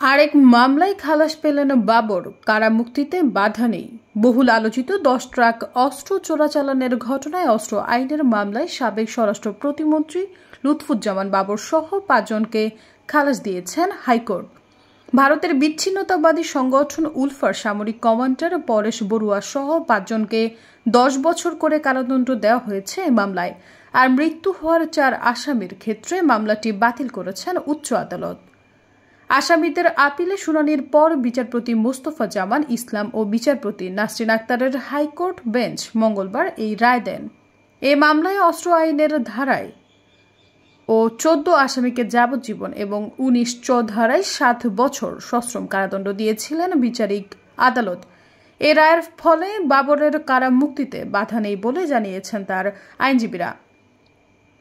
আরেক মামলায় খালাস পেলেন বাবর, কারামুক্তিতে বাধা নেই। বহুল আলোচিত 10 ট্রাক অস্ত্র চোরাচালানের ঘটনায় অস্ত্র আইনের মামলায় সাবেক স্বরাষ্ট্র প্রতিমন্ত্রী লুৎফুজ্জামান বাবর সহ 5 জনকে খালাস দিয়েছেন হাইকোর্ট। ভারতের বিচ্ছিন্নতাবাদী সংগঠন উলফার সামরিক কমান্ডার পরেশ বড়ুয়া সহ 5 জনকে 10 বছর করে কারাদণ্ড দেওয়া হয়েছে এই মামলায়। আর মৃত্যু হওয়ার 4 আসামির ক্ষেত্রে মামলাটি বাতিল করেছেন উচ্চ আদালত। আসামিদের আপিলে শুনানির পর বিচারপতি মোস্তফা জামান ইসলাম ও বিচারপতি নাসরিন আক্তারের হাইকোর্ট বেঞ্চ মঙ্গলবার এই রায় দেন। এ মামলায় অস্ত্র আইনের ধারায় ও 14 আসামিকে যাবজ্জীবন এবং 19 ধারায় 7 বছর সশ্রম কারাদণ্ড দিয়েছিলেন বিচারিক আদালত। এ রায়ের ফলে বাবরের কারামুক্তিতে বাধা নেই বলে জানিয়েছেন তার আইনজীবীরা।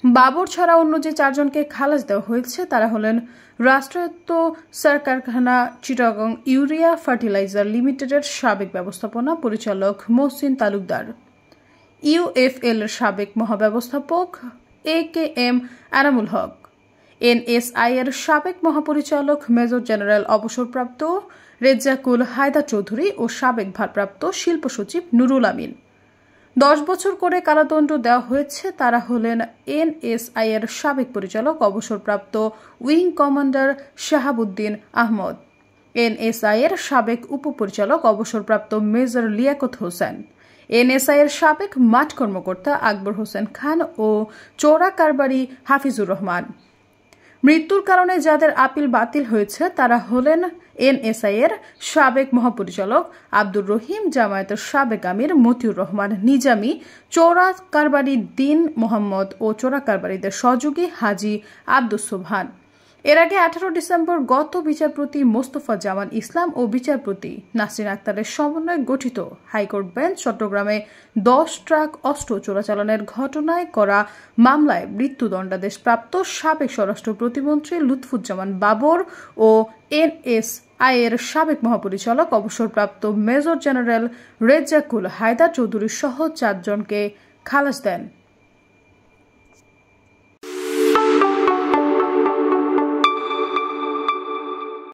বাবর ছাড়া অন্য যে 4 জনকে খালাস দেওয়া হয়েছে তারা হলেন রাষ্ট্রায়ত্ত সার কারখানা চিটাগং ইউরিয়া ফার্টিলাইজার লিমিটেডের সাবেক ব্যবস্থাপনা পরিচালক মহসিন তালুকদার, ইউএফএল এর সাবেক মহাব্যবস্থাপক AKM এনামুল হক, NSI এর সাবেক মহাপরিচালক মেজর জেনারেল অবসরপ্রাপ্ত রেজ্জাকুল হায়দার চৌধুরী ও সাবেক ভারপ্রাপ্ত শিল্প সচিব নুরুল আমিন। 10 বছর করে কারাদণ্ড দেওয়া হয়েছে তারা হলেন NSI এর সাবেক পরিচালক অবসরপ্রাপ্ত wing commander Shahabuddin Ahmed, NSI এর সাবেক উপপরিচালক অবসরপ্রাপ্ত মেজর লিয়াকত হোসেন, NSI এর সাবেক মাঠ কর্মকর্তা আকবর হোসেন খান ও চোরা কারবারি হাফিজুর রহমান। মৃত্যুর কারণে যাদের আপিল বাতিল হয়েছে তারা হলেন NSI এর সাবেক মহাপরিচালক আব্দুর রহিম, জামায়াতের সাবেক আমির মতিউর রহমান নিজামী, চোরা কারবারি দিন মোহাম্মদ ও চোরা কারবারিদের সহযোগী হাজি আব্দুস সোবহান। এর আগে 18 ডিসেম্বর গত বিচারপতি মোস্তফা জামান ইসলাম ও বিচারপতি নাসরিন আক্তারের সমন্বয়ে গঠিত হাইকোর্ট বেঞ্চ চট্টগ্রামে 10 ট্রাক অস্ত্র চোরাচালানের ঘটনায় করা মামলায় মৃত্যুদণ্ডাদেশপ্রাপ্ত সাবেক স্বরাষ্ট্র প্রতিমন্ত্রী লুৎফুজ্জামান বাবর ও NSI এর সাবেক মহাপরিচালক অবসরপ্রাপ্ত মেজর জেনারেল রেজ্জাকুল হায়দার চৌধুরী সহ 4 জনকে খালাস দেন।